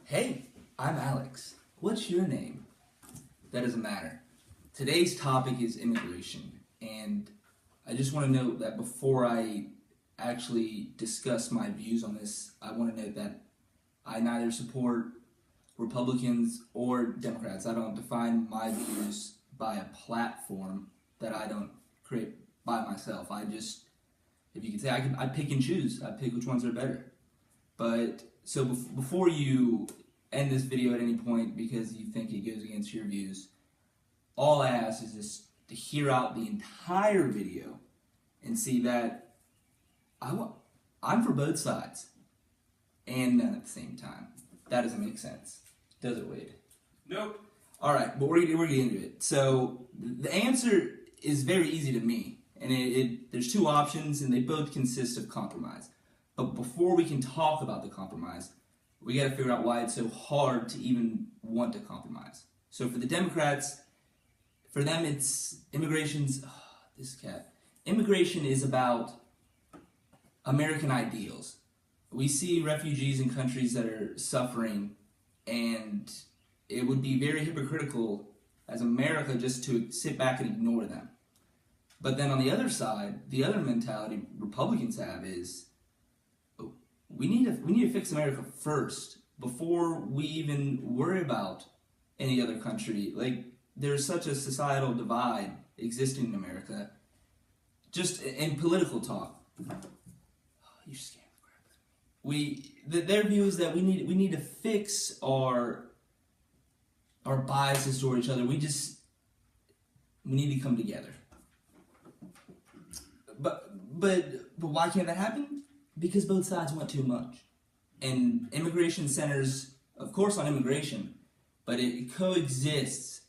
Hey, I'm Alex. What's your name? That doesn't matter. Today's topic is immigration, and I just want to note that before I actually discuss my views on this, I want to note that I neither support Republicans or Democrats. I don't define my views by a platform that I don't create by myself. I just, if you could say, I pick and choose. I pick which ones are better. But so before you end this video at any point because you think it goes against your views, all I ask is just to hear out the entire video and see that I'm for both sides and none at the same time. That doesn't make sense, does it, Wade? Nope. All right, but we're getting into it. So the answer is very easy to me, and there's two options, and they both consist of compromise. But before we can talk about the compromise, we got to figure out why it's so hard to even want to compromise. So for the Democrats, for them it's immigration is about American ideals. We see refugees in countries that are suffering, and it would be very hypocritical as America just to sit back and ignore them. But then on the other side, the other mentality Republicans have is we need to fix America first before we even worry about any other country. Like, there's such a societal divide existing in America, just in political talk. Oh, you're scaring the crap out of me. Their view is that we need to fix our biases toward each other. We need to come together. But why can't that happen? Because both sides want too much. And immigration centers, of course, on immigration, but it coexists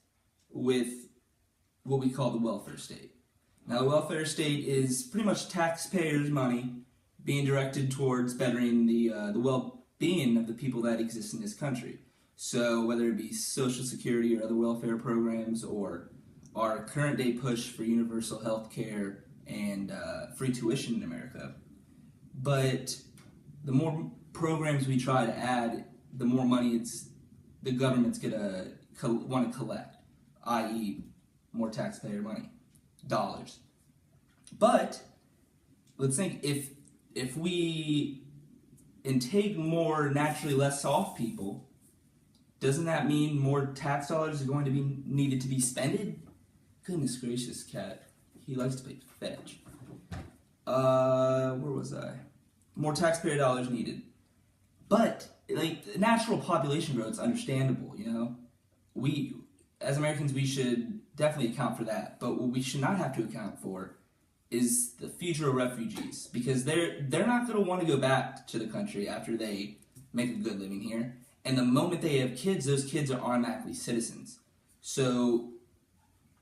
with what we call the welfare state. Now, the welfare state is pretty much taxpayers' money being directed towards bettering the well-being of the people that exist in this country. So whether it be Social Security or other welfare programs, or our current day push for universal health care and free tuition in America. But the more programs we try to add, the more money the government's gonna want to collect, i.e., more taxpayer money, dollars. But let's think, if we intake more naturally less off people, doesn't that mean more tax dollars are going to be needed to be spended? Goodness gracious, cat. He likes to play fetch. Where was I? More taxpayer dollars needed. But, like, natural population growth is understandable, you know? We, as Americans, we should definitely account for that. But what we should not have to account for is the future of refugees. Because they're not going to want to go back to the country after they make a good living here. And the moment they have kids, those kids are automatically citizens. So,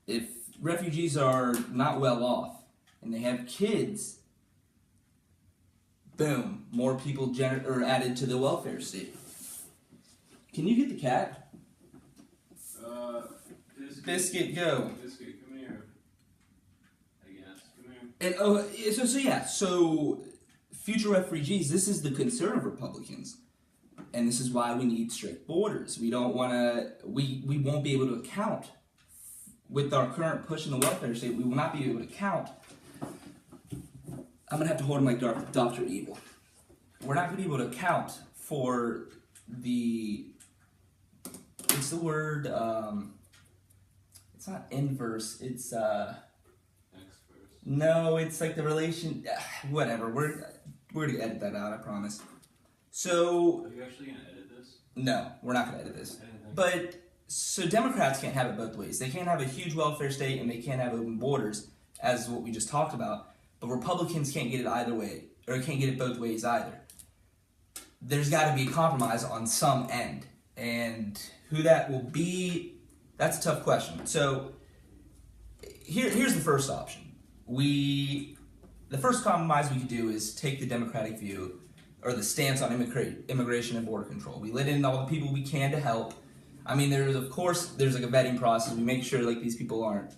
if refugees are not well off and they have kids, boom, more people are added to the welfare state. Can you get the cat? Biscuit, go. Biscuit, come here. I guess, come here. And so future refugees, this is the concern of Republicans. And this is why we need strict borders. We won't be able to account with our current push in the welfare state. We will not be able to count. I'm going to have to hold him like Dr. Evil. We're not going to be able to account for it's the word, it's not inverse, it's, Next verse. no, it's like the relation, whatever, we're going to edit that out, I promise. So, Are you actually going to edit this? no, we're not going to edit this. But, so Democrats can't have it both ways. They can't have a huge welfare state and they can't have open borders, as what we just talked about. But Republicans can't get it either way, or can't get it both ways either. There's got to be a compromise on some end. And who that will be, that's a tough question. So, here's the first option. The first compromise we could do is take the Democratic view, or the stance on immigration and border control. We let in all the people we can to help. I mean, there's like a vetting process. We make sure like these people aren't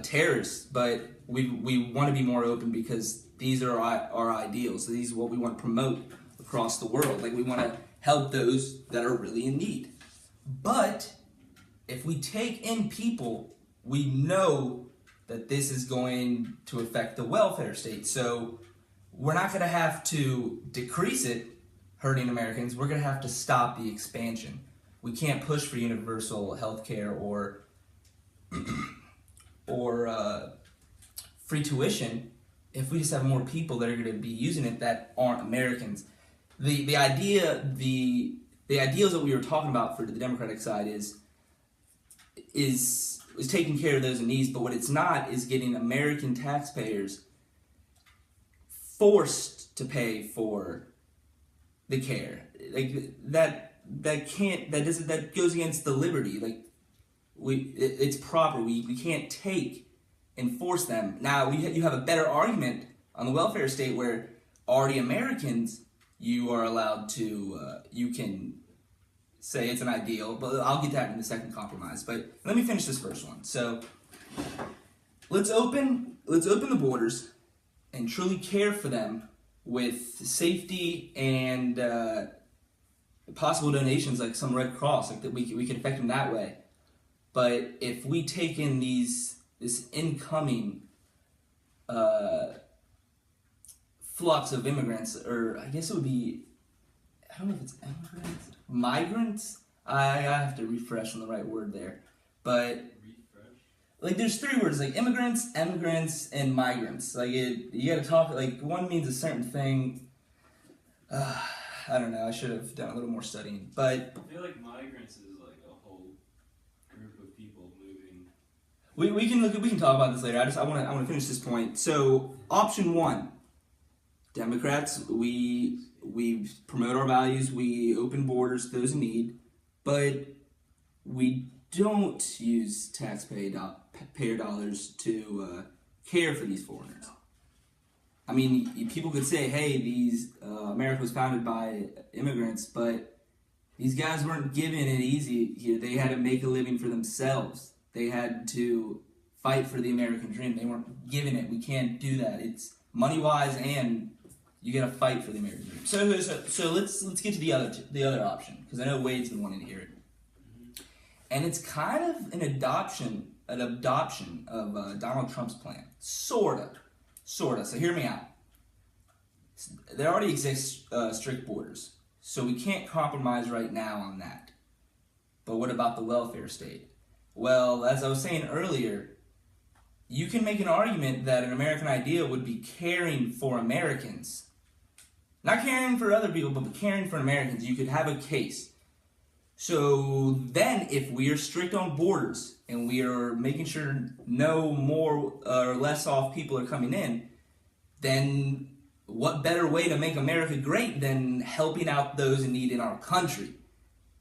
terrorists, but we want to be more open because these are our ideals. These are what we want to promote across the world. Like, we want to help those that are really in need. But if we take in people, we know that this is going to affect the welfare state. So we're not going to have to decrease it, hurting Americans. We're going to have to stop the expansion. We can't push for universal health care or free tuition if we just have more people that are going to be using it that aren't Americans. The ideals that we were talking about for the Democratic side is taking care of those in need, but what it's not is getting American taxpayers forced to pay for the care. Like that goes against the liberty. Like it's proper. We can't take and force them. Now you have a better argument on the welfare state where already Americans, you are allowed to you can say it's an ideal, but I'll get that in the second compromise. But let me finish this first one. So let's open the borders and truly care for them with safety and possible donations, like some Red Cross, like that we can affect them that way. But if we take in this incoming flux of immigrants, or I guess it would be, I don't know if it's immigrants, migrants. I have to refresh on the right word there, but like there's three words like immigrants, and migrants. Like you got to talk like one means a certain thing. I don't know. I should have done a little more studying, but I feel like migrants is like a whole group of people moving. We can talk about this later. I want to finish this point. So option one, Democrats, we promote our values. We open borders to those in need, but we don't use taxpayer dollars to care for these foreigners. I mean, people could say, hey, America was founded by immigrants, but these guys weren't given it easy here. They had to make a living for themselves. They had to fight for the American dream. They weren't given it. We can't do that. It's money-wise, and you got to fight for the American dream. So let's get to the other option, because I know Wade's been wanting to hear it. And it's kind of an adoption of Donald Trump's plan. Sorta. So hear me out. There already exists strict borders, so we can't compromise right now on that. But what about the welfare state? Well, as I was saying earlier, you can make an argument that an American idea would be caring for Americans. Not caring for other people, but caring for Americans. You could have a case. So then, if we are strict on borders and we are making sure no more or less off people are coming in, then what better way to make America great than helping out those in need in our country?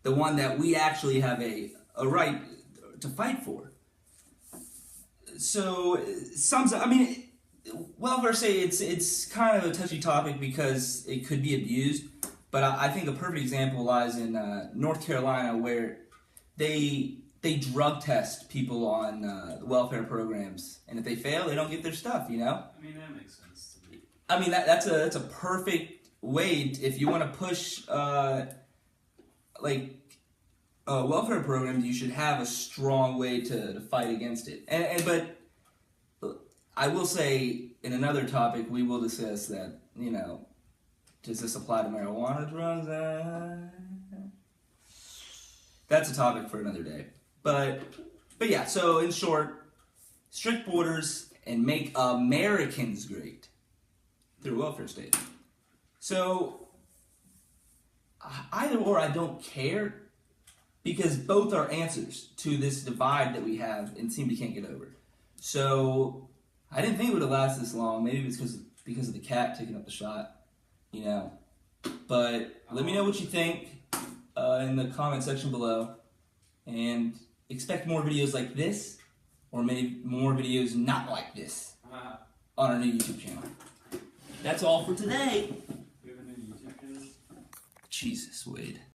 The one that we actually have a right to fight for. So, welfare state, it's kind of a touchy topic because it could be abused. But I think a perfect example lies in North Carolina, where they drug test people on the welfare programs, and if they fail, they don't get their stuff. You know. I mean, that makes sense to me. I mean that's a perfect way if you want to push welfare programs. You should have a strong way to fight against it. But I will say in another topic we will discuss that does this apply to marijuana drugs? That's a topic for another day. But yeah, so in short, strict borders and make Americans great through welfare state. So either or, I don't care, because both are answers to this divide that we have and seem to can't get over. So I didn't think it would have lasted this long. Maybe it's because of the cat taking up the shot. But let me know what you think in the comment section below, and expect more videos like this, or maybe more videos not like this on our new YouTube channel. That's all for today. We have a new YouTube channel? Jesus, Wade.